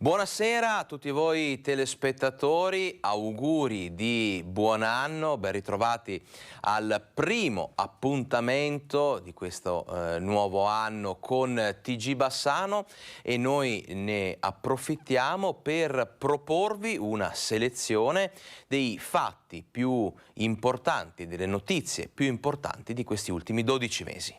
Buonasera a tutti voi telespettatori, auguri di buon anno, ben ritrovati al primo appuntamento di questo nuovo anno con TG Bassano, e noi ne approfittiamo per proporvi una selezione dei fatti più importanti, delle notizie più importanti di questi ultimi 12 mesi.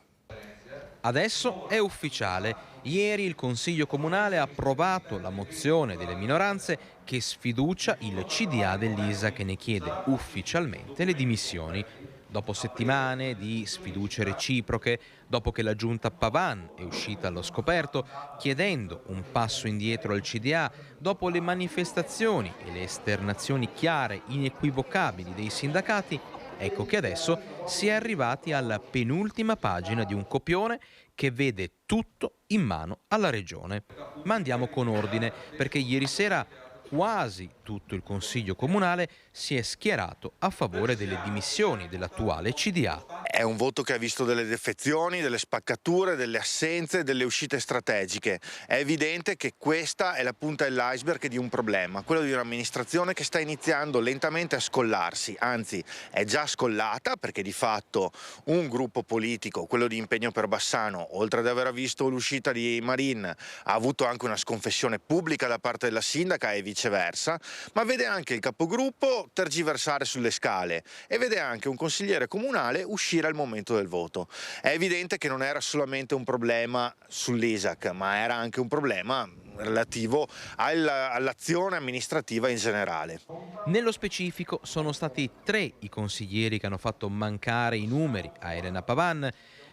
Adesso è ufficiale. Ieri il Consiglio Comunale ha approvato la mozione delle minoranze che sfiducia il CDA dell'ISA, che ne chiede ufficialmente le dimissioni. Dopo settimane di sfiducie reciproche, dopo che la giunta Pavan è uscita allo scoperto chiedendo un passo indietro al CDA, dopo le manifestazioni e le esternazioni chiare, inequivocabili dei sindacati, ecco che adesso si è arrivati alla penultima pagina di un copione che vede tutto in mano alla Regione. Ma andiamo con ordine, perché ieri sera quasi tutto il Consiglio Comunale si è schierato a favore delle dimissioni dell'attuale CDA. È un voto che ha visto delle defezioni, delle spaccature, delle assenze, delle uscite strategiche. È evidente che questa è la punta dell'iceberg di un problema, quello di un'amministrazione che sta iniziando lentamente a scollarsi, anzi è già scollata, perché di fatto un gruppo politico, quello di Impegno per Bassano, oltre ad aver visto l'uscita di Marin, ha avuto anche una sconfessione pubblica da parte della sindaca e viceversa, ma vede anche il capogruppo tergiversare sulle scale e vede anche un consigliere comunale uscire al momento del voto. È evidente che non era solamente un problema sull'ISAC, ma era anche un problema relativo all'azione amministrativa in generale. Nello specifico sono stati 3 i consiglieri che hanno fatto mancare i numeri a Elena Pavan,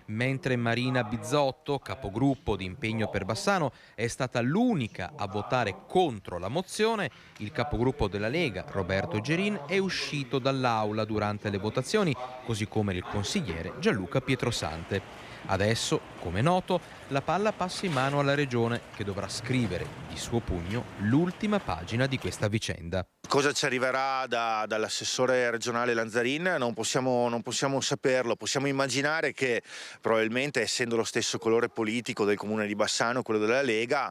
mentre Marina Bizzotto, capogruppo di Impegno per Bassano, è stata l'unica a votare contro la mozione. Il capogruppo della Lega, Roberto Gerin, è uscito dall'aula durante le votazioni, così come il consigliere Gianluca Pietrosante. Adesso, come noto, la palla passa in mano alla Regione, che dovrà scrivere di suo pugno l'ultima pagina di questa vicenda. Cosa ci arriverà dall'assessore regionale Lanzarin non possiamo saperlo. Possiamo immaginare che probabilmente, essendo lo stesso colore politico del comune di Bassano, quello della Lega,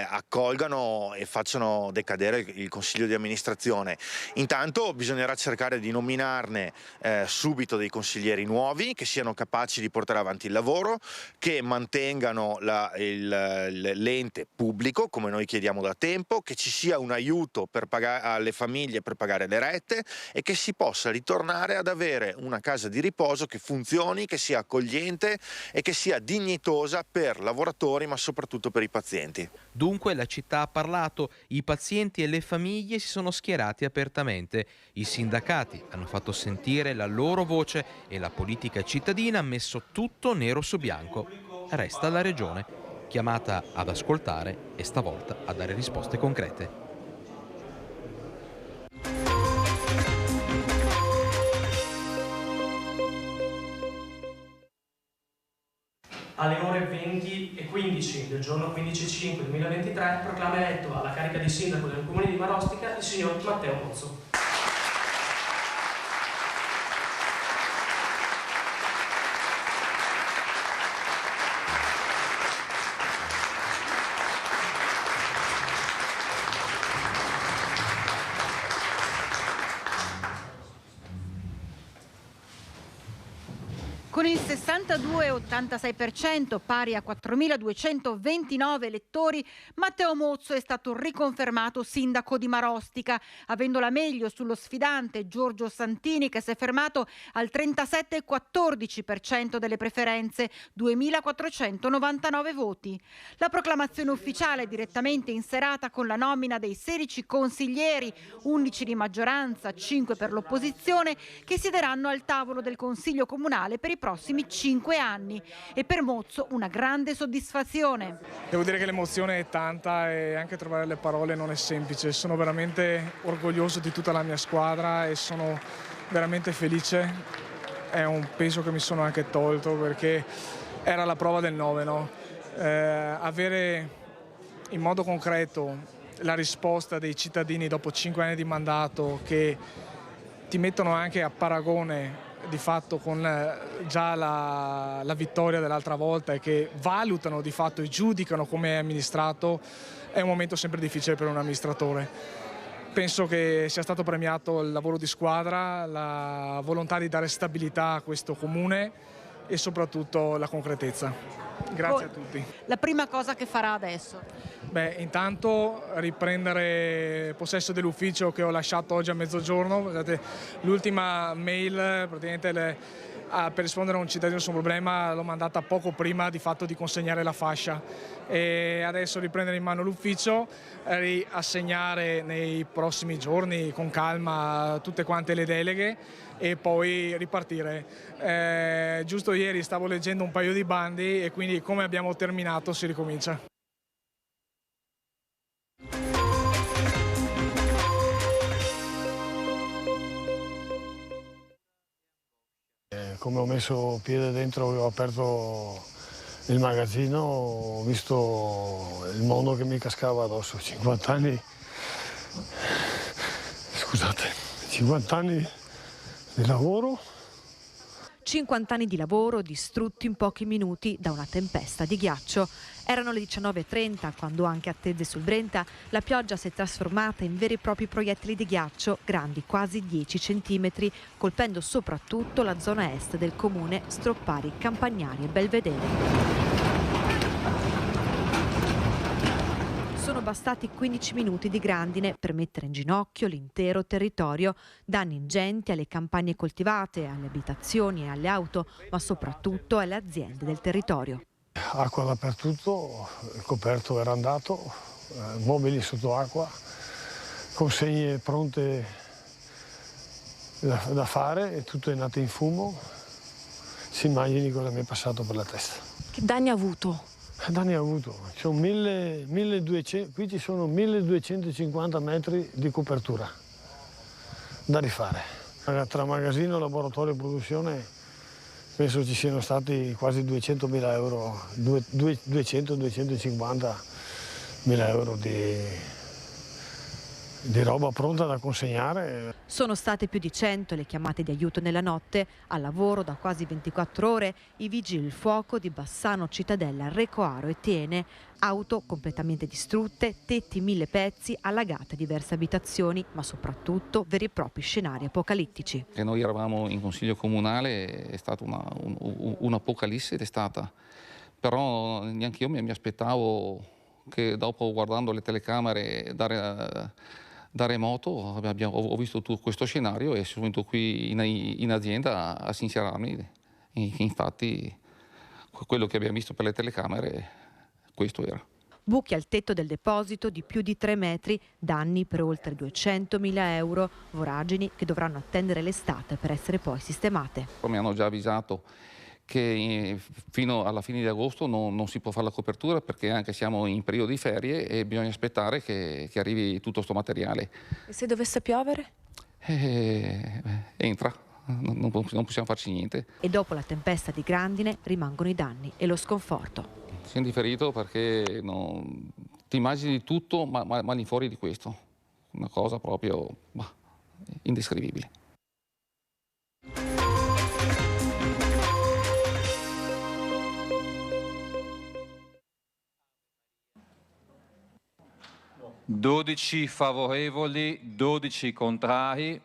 accolgano e facciano decadere il consiglio di amministrazione. Intanto bisognerà cercare di nominarne subito dei consiglieri nuovi che siano capaci di portare avanti il lavoro, che mantengano l'ente pubblico come noi chiediamo da tempo, che ci sia un aiuto per pagare alle famiglie per pagare le rette e che si possa ritornare ad avere una casa di riposo che funzioni, che sia accogliente e che sia dignitosa per lavoratori, ma soprattutto per i pazienti. Dunque la città ha parlato, i pazienti e le famiglie si sono schierati apertamente, i sindacati hanno fatto sentire la loro voce e la politica cittadina ha messo tutto nero su bianco. Resta la Regione, chiamata ad ascoltare e stavolta a dare risposte concrete. Alle ore 20:15 del giorno 15/5/2023 proclama eletto alla carica di sindaco del comune di Marostica il signor Matteo Mozzo. Con il 62,86%, pari a 4.229 elettori, Matteo Mozzo è stato riconfermato sindaco di Marostica, avendo la meglio sullo sfidante Giorgio Santini, che si è fermato al 37,14% delle preferenze, 2.499 voti. La proclamazione ufficiale è direttamente in serata con la nomina dei 16 consiglieri, 11 di maggioranza, 5 per l'opposizione, che siederanno al tavolo del Consiglio Comunale per i prossimi 5 anni, e per Mozzo una grande soddisfazione. Devo dire che l'emozione è tanta e anche trovare le parole non è semplice. Sono veramente orgoglioso di tutta la mia squadra e sono veramente felice. È un peso che mi sono anche tolto, perché era la prova del 9, no? Avere in modo concreto la risposta dei cittadini dopo 5 anni di mandato, che ti mettono anche a paragone di fatto con già la vittoria dell'altra volta e che valutano di fatto e giudicano come è amministrato, è un momento sempre difficile per un amministratore. Penso che sia stato premiato il lavoro di squadra, la volontà di dare stabilità a questo comune e soprattutto la concretezza. Grazie a tutti. La prima cosa che farà adesso? Beh, intanto riprendere possesso dell'ufficio che ho lasciato oggi a mezzogiorno. L'ultima mail praticamente per rispondere a un cittadino su un problema l'ho mandata poco prima di fatto di consegnare la fascia, e adesso riprendere in mano l'ufficio, riassegnare nei prossimi giorni con calma tutte quante le deleghe e poi ripartire. Giusto ieri stavo leggendo un paio di bandi e quindi come abbiamo terminato si ricomincia. Come ho messo piede dentro, ho aperto il magazzino, ho visto il mondo che mi cascava addosso. 50 anni, scusate, 50 anni di lavoro. 50 anni di lavoro distrutti in pochi minuti da una tempesta di ghiaccio. Erano le 19:30 quando, anche a Tezze sul Brenta, la pioggia si è trasformata in veri e propri proiettili di ghiaccio grandi quasi 10 centimetri, colpendo soprattutto la zona est del comune, Stroppari, Campagnari e Belvedere. Sono bastati 15 minuti di grandine per mettere in ginocchio l'intero territorio, danni ingenti alle campagne coltivate, alle abitazioni e alle auto, ma soprattutto alle aziende del territorio. Acqua dappertutto, il coperto era andato, mobili sotto acqua, consegne pronte da fare e tutto è nato in fumo. Si immagini cosa mi è passato per la testa. Che danni ha avuto? Danni ha avuto, sono 1200, qui ci sono 1250 metri di copertura da rifare. Tra magazzino, laboratorio e produzione penso ci siano stati quasi 200.000 euro, 200-250.000 euro di roba pronta da consegnare. Sono state più di 100 le chiamate di aiuto nella notte, al lavoro da quasi 24 ore, i vigili del fuoco di Bassano Cittadella, Recoaro e Tiene, auto completamente distrutte, tetti 1000 pezzi, allagate diverse abitazioni, ma soprattutto veri e propri scenari apocalittici. Che noi eravamo in consiglio comunale, è stata un'apocalisse ed è stata, però neanche io mi aspettavo che dopo, guardando le telecamere da remoto, ho visto tutto questo scenario e sono venuto qui in azienda a sincerarmi. Infatti quello che abbiamo visto per le telecamere, questo era. Buchi al tetto del deposito di più di 3 metri, danni per oltre 200.000 euro, voragini che dovranno attendere l'estate per essere poi sistemate. Mi hanno già avvisato che fino alla fine di agosto non si può fare la copertura perché anche siamo in periodo di ferie e bisogna aspettare che arrivi tutto sto materiale. E se dovesse piovere? Entra, non possiamo farci niente. E dopo la tempesta di grandine rimangono i danni e lo sconforto. Sono differito perché ti immagini tutto ma all'infuori di questo, una cosa proprio indescrivibile. (12 favorevoli, 12 contrari).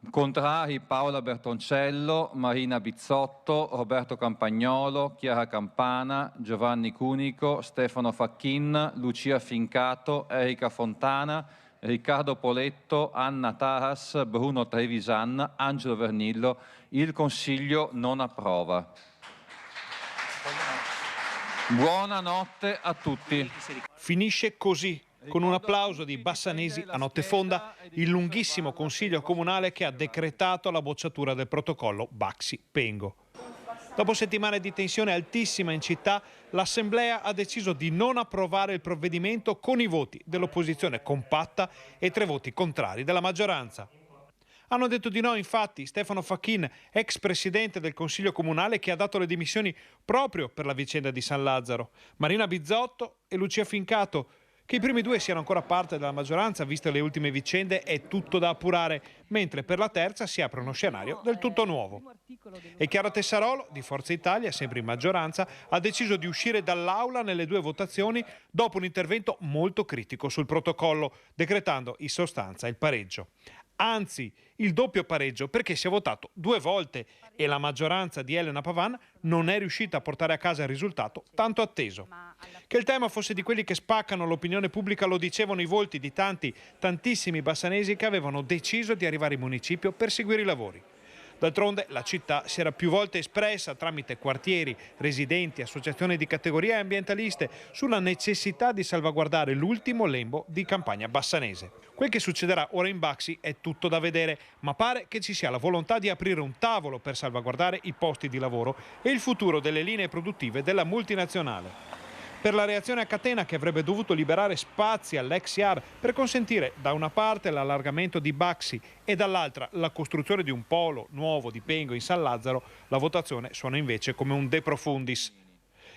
Contrari Paola Bertoncello, Marina Bizzotto, Roberto Campagnolo, Chiara Campana, Giovanni Cunico, Stefano Facchin, Lucia Fincato, Erika Fontana, Riccardo Poletto, Anna Taras, Bruno Trevisan, Angelo Vernillo. Il Consiglio non approva. Buonanotte a tutti. Finisce così, con un applauso di bassanesi a notte fonda, il lunghissimo Consiglio Comunale che ha decretato la bocciatura del protocollo Baxi-Pengo. Dopo settimane di tensione altissima in città, l'Assemblea ha deciso di non approvare il provvedimento con i voti dell'opposizione compatta e 3 voti contrari della maggioranza. Hanno detto di no, infatti, Stefano Facchin, ex presidente del Consiglio Comunale che ha dato le dimissioni proprio per la vicenda di San Lazzaro, Marina Bizzotto e Lucia Fincato, Che i primi due siano ancora parte della maggioranza, viste le ultime vicende, è tutto da appurare, mentre per la terza si apre uno scenario del tutto nuovo. E Chiara Tessarolo, di Forza Italia, sempre in maggioranza, ha deciso di uscire dall'aula nelle due votazioni dopo un intervento molto critico sul protocollo, decretando in sostanza il pareggio. Anzi, il doppio pareggio, perché si è votato 2 volte e la maggioranza di Elena Pavan non è riuscita a portare a casa il risultato tanto atteso. Che il tema fosse di quelli che spaccano l'opinione pubblica lo dicevano i volti di tantissimi bassanesi che avevano deciso di arrivare in municipio per seguire i lavori. D'altronde la città si era più volte espressa tramite quartieri, residenti, associazioni di categorie e ambientaliste sulla necessità di salvaguardare l'ultimo lembo di campagna bassanese. Quel che succederà ora in Baxi è tutto da vedere, ma pare che ci sia la volontà di aprire un tavolo per salvaguardare i posti di lavoro e il futuro delle linee produttive della multinazionale. Per la reazione a catena che avrebbe dovuto liberare spazi all'ex Yar per consentire da una parte l'allargamento di Baxi e dall'altra la costruzione di un polo nuovo di Pengo in San Lazzaro, la votazione suona invece come un de profundis.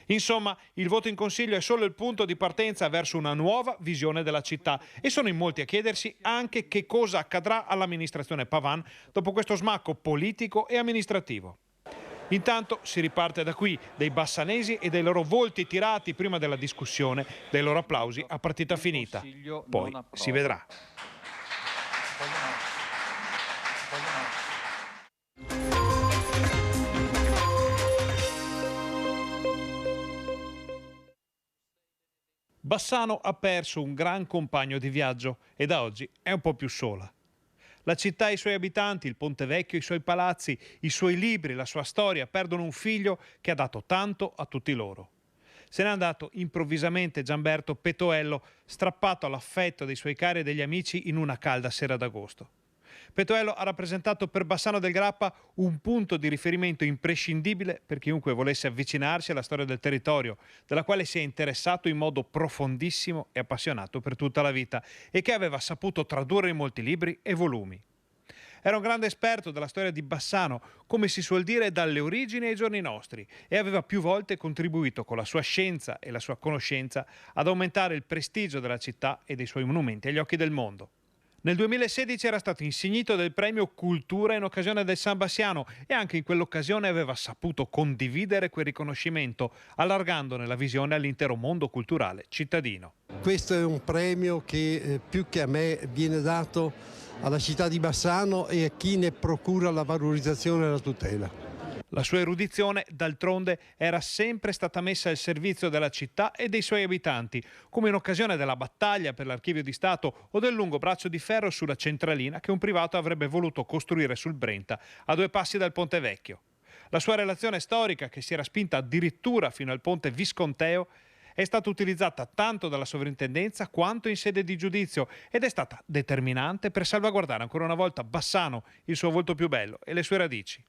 Insomma, il voto in Consiglio è solo il punto di partenza verso una nuova visione della città e sono in molti a chiedersi anche che cosa accadrà all'amministrazione Pavan dopo questo smacco politico e amministrativo. Intanto si riparte da qui, dei bassanesi e dei loro volti tirati prima della discussione, dei loro applausi a partita finita. Poi si vedrà. Bassano ha perso un gran compagno di viaggio e da oggi è un po' più sola. La città e i suoi abitanti, il Ponte Vecchio, i suoi palazzi, i suoi libri, la sua storia perdono un figlio che ha dato tanto a tutti loro. Se n'è andato improvvisamente Gianberto Petoello, strappato all'affetto dei suoi cari e degli amici in una calda sera d'agosto. Petoello ha rappresentato per Bassano del Grappa un punto di riferimento imprescindibile per chiunque volesse avvicinarsi alla storia del territorio, della quale si è interessato in modo profondissimo e appassionato per tutta la vita e che aveva saputo tradurre in molti libri e volumi. Era un grande esperto della storia di Bassano, come si suol dire dalle origini ai giorni nostri, e aveva più volte contribuito con la sua scienza e la sua conoscenza ad aumentare il prestigio della città e dei suoi monumenti agli occhi del mondo. Nel 2016 era stato insignito del premio Cultura in occasione del San Bassiano e anche in quell'occasione aveva saputo condividere quel riconoscimento, allargandone la visione all'intero mondo culturale cittadino. Questo è un premio che più che a me viene dato alla città di Bassano e a chi ne procura la valorizzazione e la tutela. La sua erudizione, d'altronde, era sempre stata messa al servizio della città e dei suoi abitanti, come in occasione della battaglia per l'Archivio di Stato o del lungo braccio di ferro sulla centralina che un privato avrebbe voluto costruire sul Brenta, a 2 passi dal Ponte Vecchio. La sua relazione storica, che si era spinta addirittura fino al Ponte Visconteo, è stata utilizzata tanto dalla sovrintendenza quanto in sede di giudizio ed è stata determinante per salvaguardare ancora una volta Bassano, il suo volto più bello e le sue radici.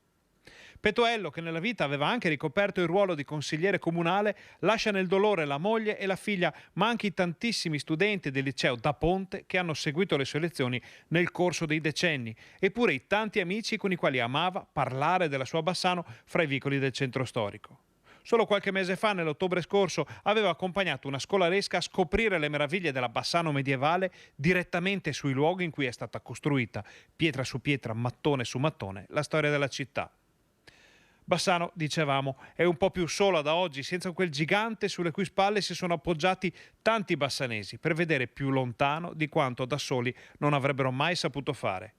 Petoello, che nella vita aveva anche ricoperto il ruolo di consigliere comunale, lascia nel dolore la moglie e la figlia, ma anche i tantissimi studenti del liceo da Ponte che hanno seguito le sue lezioni nel corso dei decenni, eppure i tanti amici con i quali amava parlare della sua Bassano fra i vicoli del centro storico. Solo qualche mese fa, nell'ottobre scorso, aveva accompagnato una scolaresca a scoprire le meraviglie della Bassano medievale direttamente sui luoghi in cui è stata costruita, pietra su pietra, mattone su mattone, la storia della città. Bassano, dicevamo, è un po' più sola da oggi, senza quel gigante sulle cui spalle si sono appoggiati tanti bassanesi per vedere più lontano di quanto da soli non avrebbero mai saputo fare.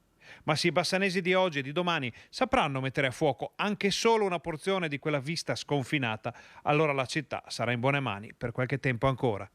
Ma se i bassanesi di oggi e di domani sapranno mettere a fuoco anche solo una porzione di quella vista sconfinata, allora la città sarà in buone mani per qualche tempo ancora.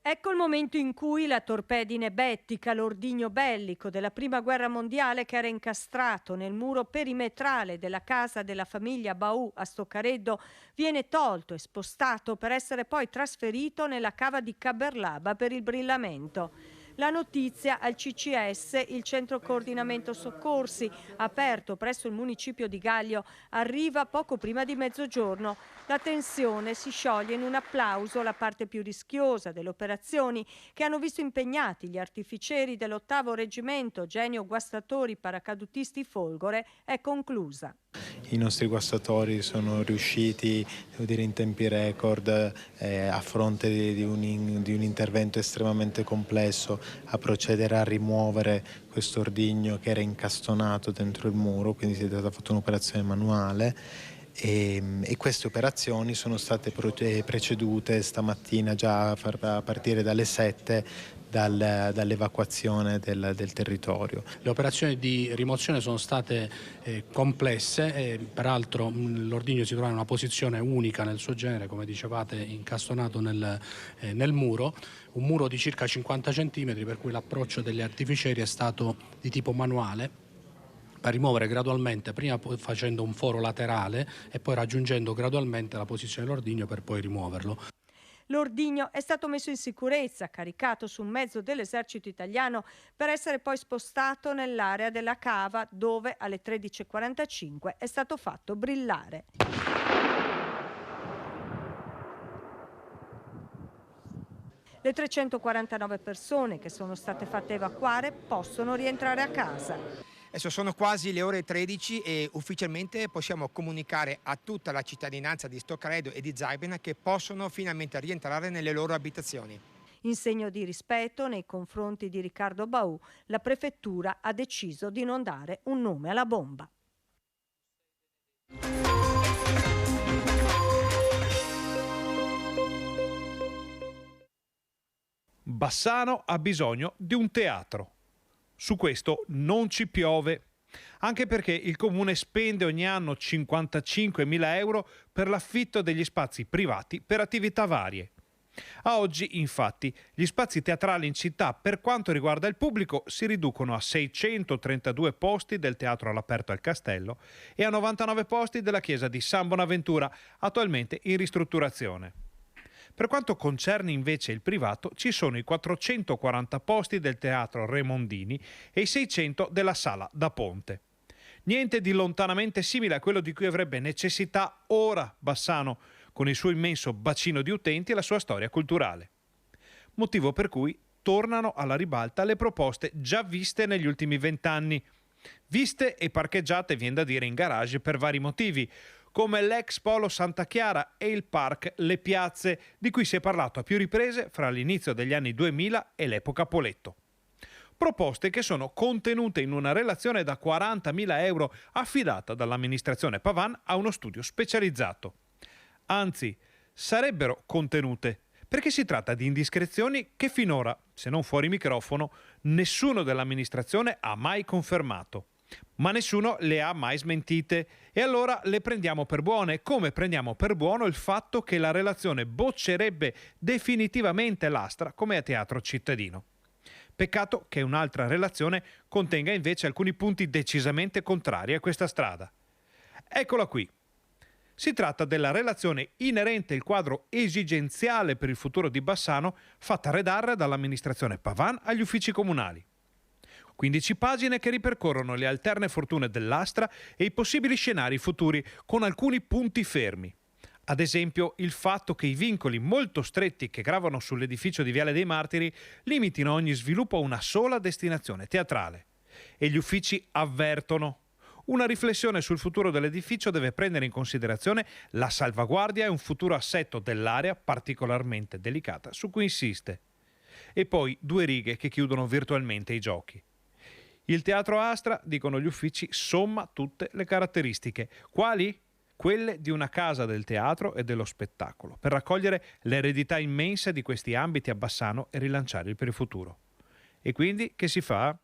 Ecco il momento in cui la torpedine Bettica, l'ordigno bellico della Prima Guerra Mondiale che era incastrato nel muro perimetrale della casa della famiglia Baù a Stoccareddo, viene tolto e spostato per essere poi trasferito nella cava di Caberlaba per il brillamento. La notizia al CCS, il Centro Coordinamento Soccorsi, aperto presso il municipio di Gaglio, arriva poco prima di mezzogiorno. La tensione si scioglie in un applauso. La parte più rischiosa delle operazioni, che hanno visto impegnati gli artificieri dell'8° Reggimento Genio Guastatori Paracadutisti Folgore, è conclusa. I nostri guastatori sono riusciti, devo dire, in tempi record, a fronte di un intervento estremamente complesso, a procedere a rimuovere questo ordigno che era incastonato dentro il muro, quindi si è stata fatta un'operazione manuale. E queste operazioni sono state precedute stamattina già a partire dalle 7 dall'evacuazione del territorio. Le operazioni di rimozione sono state complesse, peraltro l'ordigno si trova in una posizione unica nel suo genere, come dicevate, incastonato nel muro, un muro di circa 50 cm, per cui l'approccio degli artificieri è stato di tipo manuale, per rimuovere gradualmente, prima facendo un foro laterale e poi raggiungendo gradualmente la posizione dell'ordigno per poi rimuoverlo. L'ordigno è stato messo in sicurezza, caricato su un mezzo dell'esercito italiano per essere poi spostato nell'area della cava, dove alle 13:45 è stato fatto brillare. Le 349 persone che sono state fatte evacuare possono rientrare a casa. Adesso sono quasi le ore 13 e ufficialmente possiamo comunicare a tutta la cittadinanza di Stoccaredo e di Zaibena che possono finalmente rientrare nelle loro abitazioni. In segno di rispetto nei confronti di Riccardo Baù, la prefettura ha deciso di non dare un nome alla bomba. Bassano ha bisogno di un teatro. Su questo non ci piove, anche perché il comune spende ogni anno 55.000 euro per l'affitto degli spazi privati per attività varie. A oggi, infatti, gli spazi teatrali in città, per quanto riguarda il pubblico, si riducono a 632 posti del Teatro all'Aperto al Castello e a 99 posti della chiesa di San Bonaventura, attualmente in ristrutturazione. Per quanto concerne invece il privato, ci sono i 440 posti del Teatro Remondini e i 600 della Sala da Ponte. Niente di lontanamente simile a quello di cui avrebbe necessità ora Bassano, con il suo immenso bacino di utenti e la sua storia culturale. Motivo per cui tornano alla ribalta le proposte già viste negli ultimi 20 anni. Viste e parcheggiate, viene da dire, in garage per vari motivi, come l'ex Polo Santa Chiara e il Park Le Piazze, di cui si è parlato a più riprese fra l'inizio degli anni 2000 e l'epoca Poletto. Proposte che sono contenute in una relazione da 40.000 euro affidata dall'amministrazione Pavan a uno studio specializzato. Anzi, sarebbero contenute, perché si tratta di indiscrezioni che finora, se non fuori microfono, nessuno dell'amministrazione ha mai confermato. Ma nessuno le ha mai smentite e allora le prendiamo per buone, come prendiamo per buono il fatto che la relazione boccerebbe definitivamente l'Astra come teatro cittadino. Peccato che un'altra relazione contenga invece alcuni punti decisamente contrari a questa strada. Eccola qui. Si tratta della relazione inerente al quadro esigenziale per il futuro di Bassano, fatta redigere dall'amministrazione Pavan agli uffici comunali. 15 pagine che ripercorrono le alterne fortune dell'Astra e i possibili scenari futuri, con alcuni punti fermi. Ad esempio il fatto che i vincoli molto stretti che gravano sull'edificio di Viale dei Martiri limitino ogni sviluppo a una sola destinazione teatrale. E gli uffici avvertono: una riflessione sul futuro dell'edificio deve prendere in considerazione la salvaguardia e un futuro assetto dell'area particolarmente delicata su cui insiste. E poi 2 righe che chiudono virtualmente i giochi. Il Teatro Astra, dicono gli uffici, somma tutte le caratteristiche. Quali? Quelle di una casa del teatro e dello spettacolo, per raccogliere l'eredità immensa di questi ambiti a Bassano e rilanciarli per il futuro. E quindi che si fa?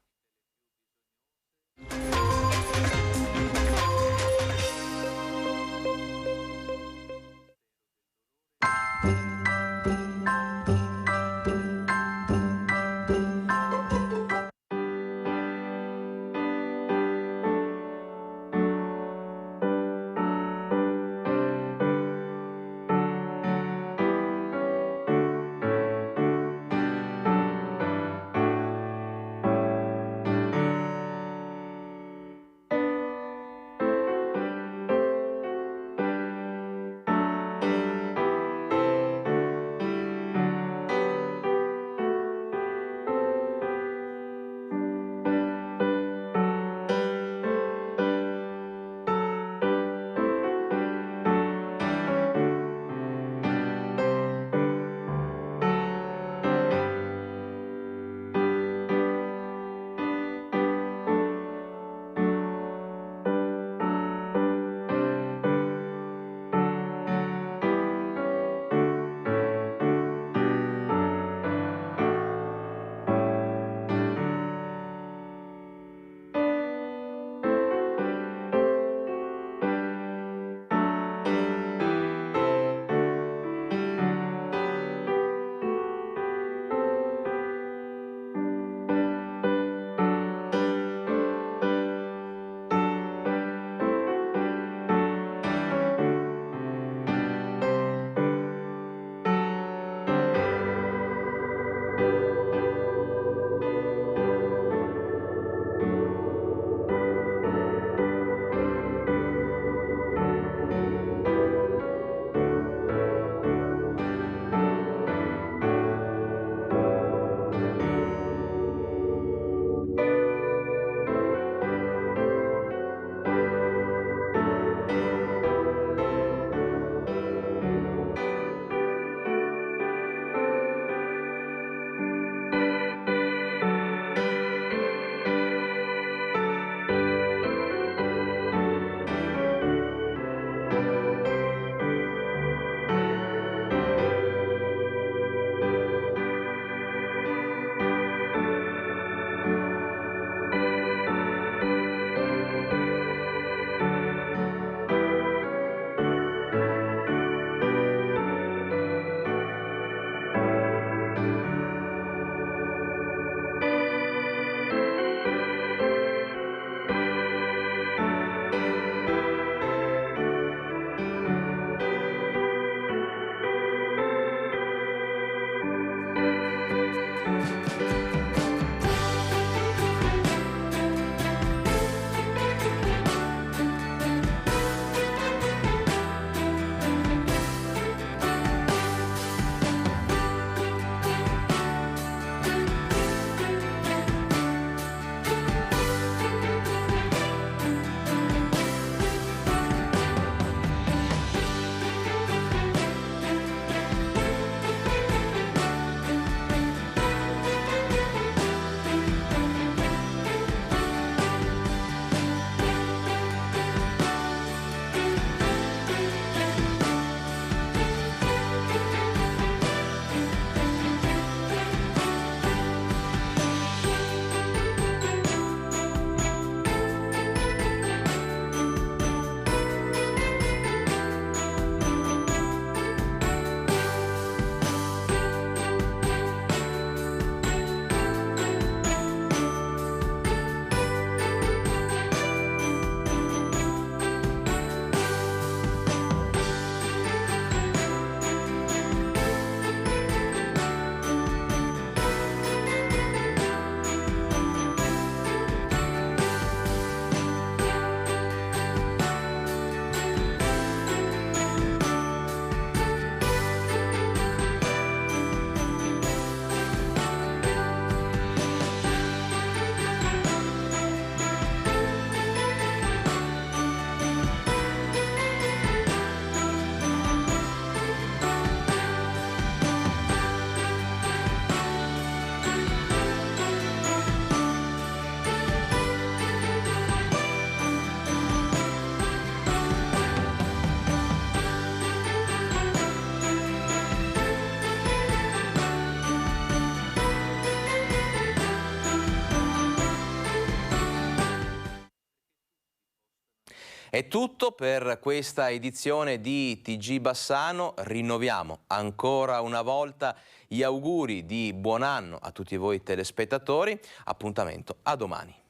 È tutto per questa edizione di TG Bassano. Rinnoviamo ancora una volta gli auguri di buon anno a tutti voi telespettatori. Appuntamento a domani.